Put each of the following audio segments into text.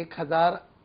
1000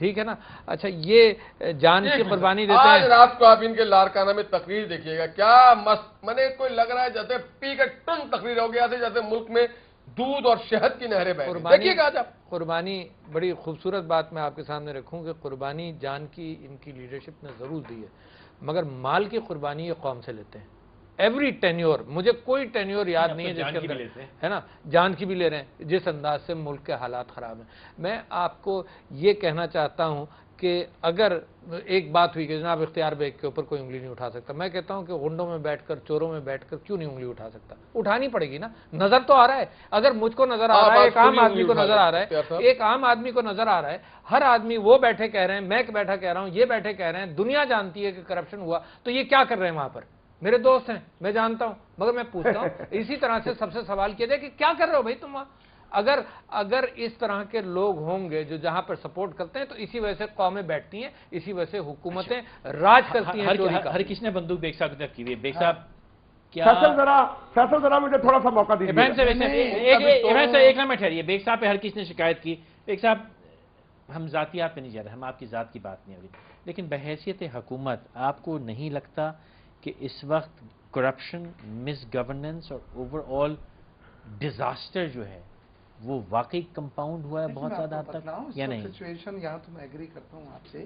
ٹھیک ہے نا. اچھا یہ جان کی قربانی دیتے آج ہیں. رات کو آپ ان کے لارکانہ میں تقریر دیکھیے گا, کیا مست منے کوئی لگ رہا ہے جیسے پی کے ٹن تقریر ہو گیا تھا, جیسے ملک میں دودھ اور شہد کی نہریں بہ رہی ہیں. دیکھیے گا آج آپ قربانی. بڑی خوبصورت بات میں آپ کے سامنے رکھوں کہ قربانی جان کی ان کی لیڈرشپ نے ضرور دی ہے, مگر مال کی قربانی یہ قوم سے لیتے ہیں. ایوری ٹینیور, مجھے کوئی ٹینیور یاد نہیں ہے جس کے اندر ہے نا جان کی بھی لے رہے ہیں, جس انداز سے ملک کے حالات خراب ہیں. میں آپ کو یہ کہنا چاہتا ہوں کہ اگر ایک بات ہوئی کہ جناب اختیار بیگ کے اوپر کوئی انگلی نہیں اٹھا سکتا, میں کہتا ہوں کہ غنڈوں میں بیٹھ کر, چوروں میں بیٹھ کر کیوں نہیں انگلی اٹھا سکتا؟ اٹھانی پڑے گی نا. نظر تو آ رہا ہے, اگر مجھ کو نظر آ رہا ہے, ایک عام آدمی کو نظر آ رہا ہے, ایک عام آدمی کو نظر آ رہا ہے, ہر آدمی, وہ بیٹھے کہہ رہے ہیں, میں بیٹھا کہہ رہا ہوں, یہ بیٹھے کہہ رہے ہیں, دنیا جانتی ہے کہ کرپشن ہوا, تو یہ کیا کر رہے ہیں وہاں پر؟ میرے دوست ہیں, میں جانتا ہوں, مگر میں پوچھتا ہوں اسی طرح سے سب سے سوال کیا جائے کہ کیا کر رہے ہو بھائی تم وہاں؟ اگر اس طرح کے لوگ ہوں گے جو جہاں پر سپورٹ کرتے ہیں, تو اسی وجہ سے قومیں بیٹھتی ہیں, اسی وجہ سے حکومتیں راج کرتی ہیں. ہر کس نے بندوق بیگ صاحب کی طرف کی ہوئی ہے. بیگ صاحب کیا فیصل ذرا مجھے تھوڑا سا موقع دیجیے. ایک لمحہ ٹھہریے. بیگ صاحب پہ ہر کس نے شکایت کی. بیگ صاحب ہم ذاتیات پہ نہیں جا رہے, ہم آپ کی ذات کی بات نہیں ہو رہی, لیکن بحیثیت حکومت آپ کو نہیں لگتا کہ اس وقت کرپشن, مس گورننس اور اوور آل ڈیزاسٹر جو ہے وہ واقعی کمپاؤنڈ ہوا ہے بہت زیادہ حد تک یا نہیں؟ سچویشن یہاں تو میں ایگری کرتا ہوں آپ سے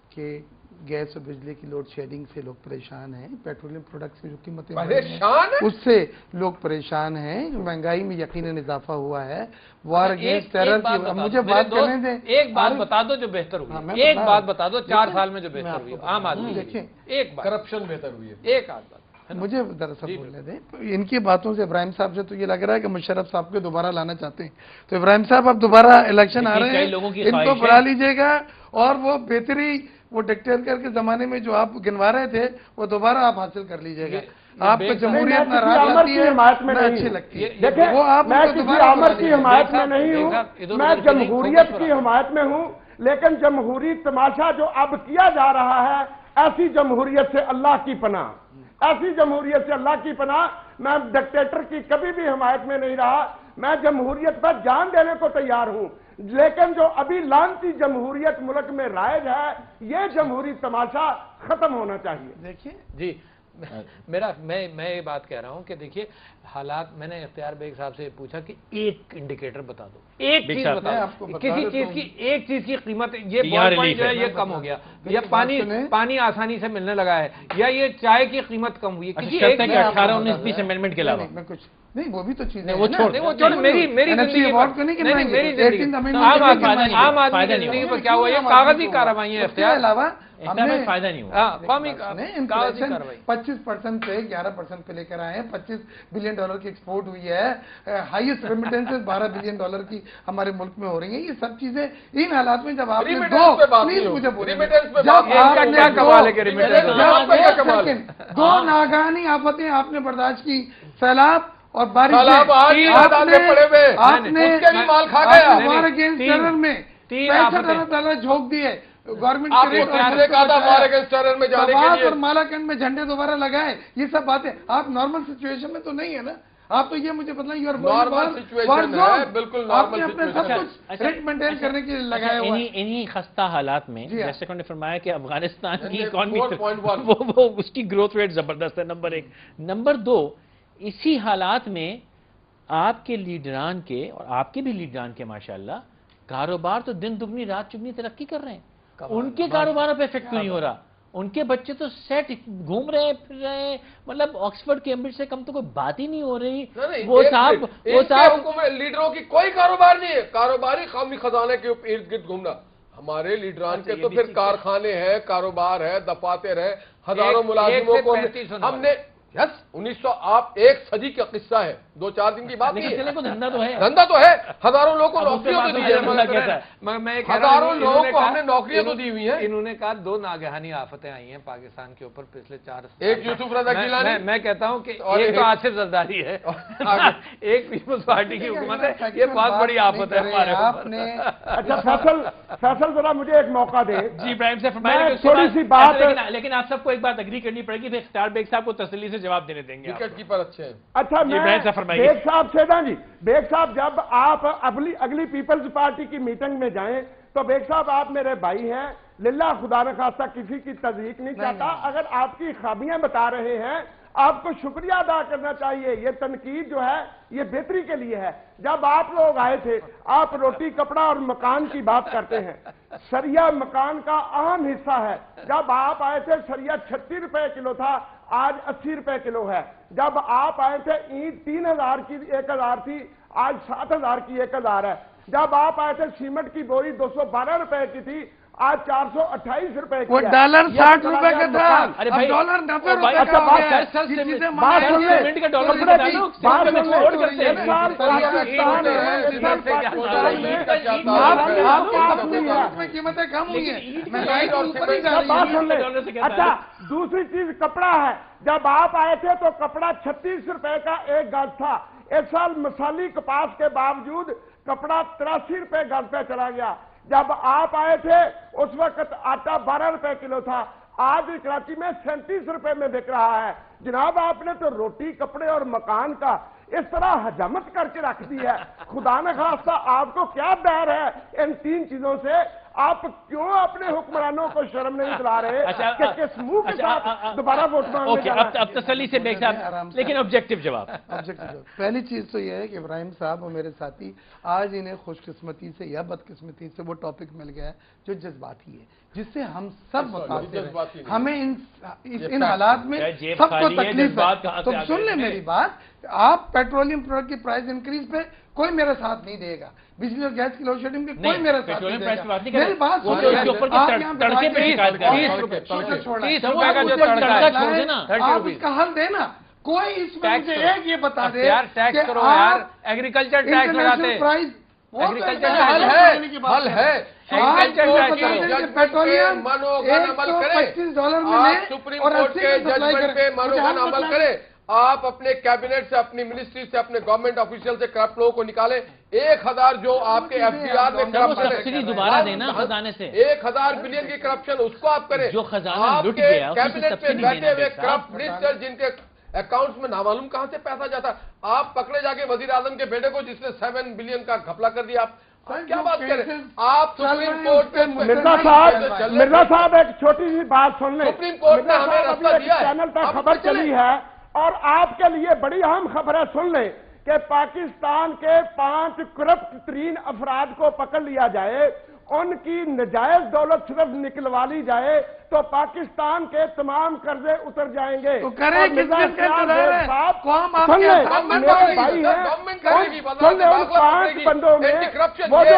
کہ گیس اور بجلی کی لوڈ شیڈنگ سے لوگ پریشان ہیں, پیٹرولیم پروڈکٹس کی جو قیمتیں اس سے لوگ پریشان ہیں, مہنگائی میں یقیناً اضافہ ہوا ہے, وار اگینسٹ ٹیرر کی. مجھے بات کرنے دیں, ایک بات بتا دو جو بہتر ہوئی, ایک بات بتا دو 4 سال میں جو بہتر ہوئی عام آدمی. دیکھیں ایک بات, کرپشن بہتر ہوئی ہے. ایک آدھ بات مجھے دراصل بولنے دیں. ان کی باتوں سے ابراہیم صاحب سے تو یہ لگ رہا ہے کہ مشرف صاحب کو دوبارہ لانا چاہتے ہیں. تو ابراہیم صاحب اب دوبارہ الیکشن آ رہے ہیں, ان کو بلا لیجئے گا, اور وہ بہتری وہ ڈکٹیٹر کے زمانے میں جو آپ گنوا رہے تھے وہ دوبارہ آپ حاصل کر لیجئے گا. آپ کو جمہوریت ناراض آتی ہے, میں اچھی لگتی ہے. دیکھیں, میں کسی آمر کی حمایت میں نہیں ہوں, میں جمہوریت کی حمایت میں ہوں, لیکن جمہوری تماشا جو اب کیا جا رہا ہے, ایسی جمہوریت سے اللہ کی پناہ, ایسی جمہوریت سے اللہ کی پناہ. میں ڈکٹیٹر کی کبھی بھی حمایت میں نہیں رہا, میں جمہوریت پر جان دینے کو تیار ہوں, لیکن جو ابھی لانتی جمہوریت ملک میں رائج ہے, یہ جمہوری تماشا ختم ہونا چاہیے. دیکھیے جی, میں یہ بات کہہ رہا ہوں کہ دیکھیے حالات, میں نے اختیار بیگ صاحب سے پوچھا کہ ایک انڈیکیٹر بتا دو, ایک چیز بتا دو, کسی چیز کی ایک چیز کی قیمت, یہ بال پوائنٹ جو ہے یہ کم ہو گیا, یا پانی آسانی سے ملنے لگا ہے, یا یہ چائے کی قیمت کم ہوئی ہے, کسی ایک 18 19 20 امینڈمنٹ کے علاوہ کچھ نہیں, وہ بھی تو چیزیں وہ چھوڑ, میری زندگی عام آدمی کی زندگی پر کیا ہوا, یہ کاغذی کارروائیاں اختیار علاوہ فائدہ نہیں ہوا. قومی 25% سے 11% پہ لے کر آئے ہیں, $25 بلین کی ایکسپورٹ ہوئی ہے, ہائیسٹ ریمیٹنسز $12 بلین کی ہمارے ملک میں ہو رہی ہیں. یہ سب چیزیں ان حالات میں جب آپ نے دو ناگہانی آفتیں آپ نے برداشت کی, سیلاب اور بارش, آپ نے وار اگینسٹ ٹیرر میں $65 ارب جھونک دیے, گورنمنٹ اور مالاکنڈ میں جھنڈے دوبارہ لگائے. یہ سب باتیں آپ نارمل سچویشن میں تو نہیں ہے نا. آپ تو یہ مجھے بتائیں, یو آر بالکل آپ نے اپنے سب کچھ ریٹ مینٹین کرنے کے لیے لگایا ہوا ہے. انہی خستہ حالات میں جیسے کہ نے فرمایا کہ افغانستان کی اکانومی وہ اس کی گروتھ ریٹ زبردست ہے, نمبر 1. نمبر 2, اسی حالات میں آپ کے لیڈران کے اور آپ کے بھی لیڈران کے ماشاءاللہ کاروبار تو دن دگنی رات چگنی ترقی کر رہے ہیں. ان کے کاروباروں پہ افیکٹ نہیں ہو رہا, ان کے بچے تو سیٹ گھوم رہے پھر رہے, مطلب آکسفورڈ کیمبرج سے کم تو کوئی بات ہی نہیں ہو رہی. وہ صاحب لیڈروں کی کوئی کاروبار نہیں ہے, کاروباری قومی خزانے کے ارد گرد گھومنا. ہمارے لیڈران کے تو پھر کارخانے ہیں, کاروبار ہے, دفاتر ہے, ہزاروں ملازموں کو ہم نے 1900 آپ ایک صدی کا قصہ ہے, 2-4 دن کی بات نہیں ہے. دھندا تو ہے, ہزاروں لوگوں کو نوکریاں تو دی ہیں, ہزاروں لوگوں کو ہم نے نوکریاں تو دی ہوئی ہیں. انہوں نے کہا 2 ناگہانی آفتیں آئی ہیں پاکستان کے اوپر پچھلے 4 سال. ایک یوسف رضا گیلانی, میں کہتا ہوں کہ ایک تو آصف زرداری ہے, ایک پیپلز پارٹی کی حکومت ہے, یہ بہت بڑی آفت ہے ہمارے اوپر. اچھا فیصل ذرا مجھے ایک موقع دے. جی ابراہیم سے فرمائیں, تھوڑی سی بات, لیکن آپ سب کو ایک بات اگری کرنی پڑے گی, پھر اختیار بیگ صاحب کو تسلی سے جواب دینے دیں گے. وکٹ کیپر اچھے ہیں. اچھا میں بیگ صاحب سے نا جی, بیگ صاحب جب آپ اگلی پیپلز پارٹی کی میٹنگ میں جائیں تو بیگ صاحب آپ میرے بھائی ہیں، للہ خدا نہ خواستہ کسی کی تذیق نہیں چاہتا، اگر آپ کی خامیاں بتا رہے ہیں آپ کو شکریہ ادا کرنا چاہیے، یہ تنقید جو ہے یہ بہتری کے لیے ہے۔ جب آپ لوگ آئے تھے آپ روٹی کپڑا اور مکان کی بات کرتے ہیں، سریا مکان کا اہم حصہ ہے۔ جب آپ آئے تھے سریا 36 روپے کلو تھا، آج 80 روپے کلو ہے۔ جب آپ آئے تھے اینٹ 3000 کی 1000 تھی، آج 7000 کی 1000 ہے۔ جب آپ آئے تھے سیمنٹ کی بوری 212 روپے کی تھی، آج 428 روپے کی وہ ڈالر 60 روپے کا تھا، ارے اب بھائی ڈالر 90 روپے کا اچھا ہو بات گیا کر ہے۔ سر یہ چیزیں بات سن لیں، سیمنٹ کا ڈالر کپڑے بتا کی دو، بات سیمنٹ سن میں لیں، چھوڑ کرتے ہیں۔ ایک سال پاکستان میں آپ میں قیمتیں کم ہوئی ہیں، مہنگائی تو اوپر ہی جا بات رہی سن ہے۔ لیں۔ اچھا دوسری چیز کپڑا ہے، جب آپ آئے تھے تو کپڑا 36 روپے کا ایک گز تھا، اس سال مثالی کپاس کے باوجود کپڑا 83 روپے گز پہ چلا گیا۔ جب آپ آئے تھے اس وقت آٹا 12 روپے کلو تھا، آج کراچی میں 37 روپے میں بک رہا ہے۔ جناب آپ نے تو روٹی کپڑے اور مکان کا اس طرح حجامت کر کے رکھ دی ہے، خدا نہ خواستہ آپ کو کیا ڈر ہے ان تین چیزوں سے؟ آپ کیوں اپنے حکمرانوں کو شرم نہیں دلا رہے کہ کس منہ کے ساتھ دوبارہ ووٹ مانگنے اوکے، جانا ہے؟ اب تسلی سے بیگ صاحب، لیکن آبجیکٹو جواب۔ پہلی چیز تو یہ ہے کہ ابراہیم صاحب اور میرے ساتھی آج انہیں خوش قسمتی سے یا بدقسمتی سے وہ ٹاپک مل گیا ہے جو جذباتی ہے، جس سے ہم سب متاثر ہیں۔ ہمیں ان حالات میں سب کو تکلیف ہے۔ تو سن لیں میری بات، آپ پیٹرولیم پروڈکٹ کی پرائز انکریز پہ کوئی میرا ساتھ نہیں دے گا، بجلی اور گیس کی لوڈ شیڈنگ پہ کوئی میرا ساتھ نہیں دے گا۔ میری بات سن لیں، آپ اس کا حل دینا، کوئی اس میں مجھے ایک یہ بتا دے ٹیکس کرو یار، ایگریکلچر ٹیکس لگاتے، حل ہے پیٹرولیم $125 میں لے سپریم اور کورٹ 80 کے میں سپلائی ججمنٹ پہ کریں۔ منوگن عمل کریں، آپ اپنے کیبنٹ سے، اپنی منسٹری سے، اپنے گورنمنٹ آفیشل سے کرپٹ لوگوں کو نکالیں۔ 1000 جو آپ کے ایف ڈی آر میں سبسڈی دوبارہ دینا خزانے سے، 1000 بلین کی کرپشن اس کو آپ کریں۔ جو خزانہ لٹ گیا کیبنٹ پہ بیٹھے ہوئے کرپٹ منسٹر جن کے اکاؤنٹس میں نامعلوم کہاں سے پیسہ جاتا، آپ پکڑے جا کے وزیر اعظم کے بیٹے کو جس نے 7 بلین کا گھپلا کر دیا، آپ کیا بات کریں؟ آپ سپریم کورٹ پہ مرزا صاحب ایک چھوٹی سی بات سن لیں۔ سپریم کورٹ نے ہمیں راستہ دیا ہے، چینل پہ خبر چلی ہے اور آپ کے لیے بڑی اہم خبر ہے، سن لیں کہ پاکستان کے 5 کرپٹ ترین افراد کو پکڑ لیا جائے، ان کی نجائز دولت صرف نکلوا لی جائے تو پاکستان کے تمام قرضے اتر جائیں گے۔ تو کریں اور کس مرزا چیز کا انتظار ہے؟ صاحب قوم آپ سن کے لیں، سامنے میرے پڑ گئی ہے، بھائی ہیں، گورنمنٹ کرے گی، سن لیں ان 5 بندوں میں وہ جو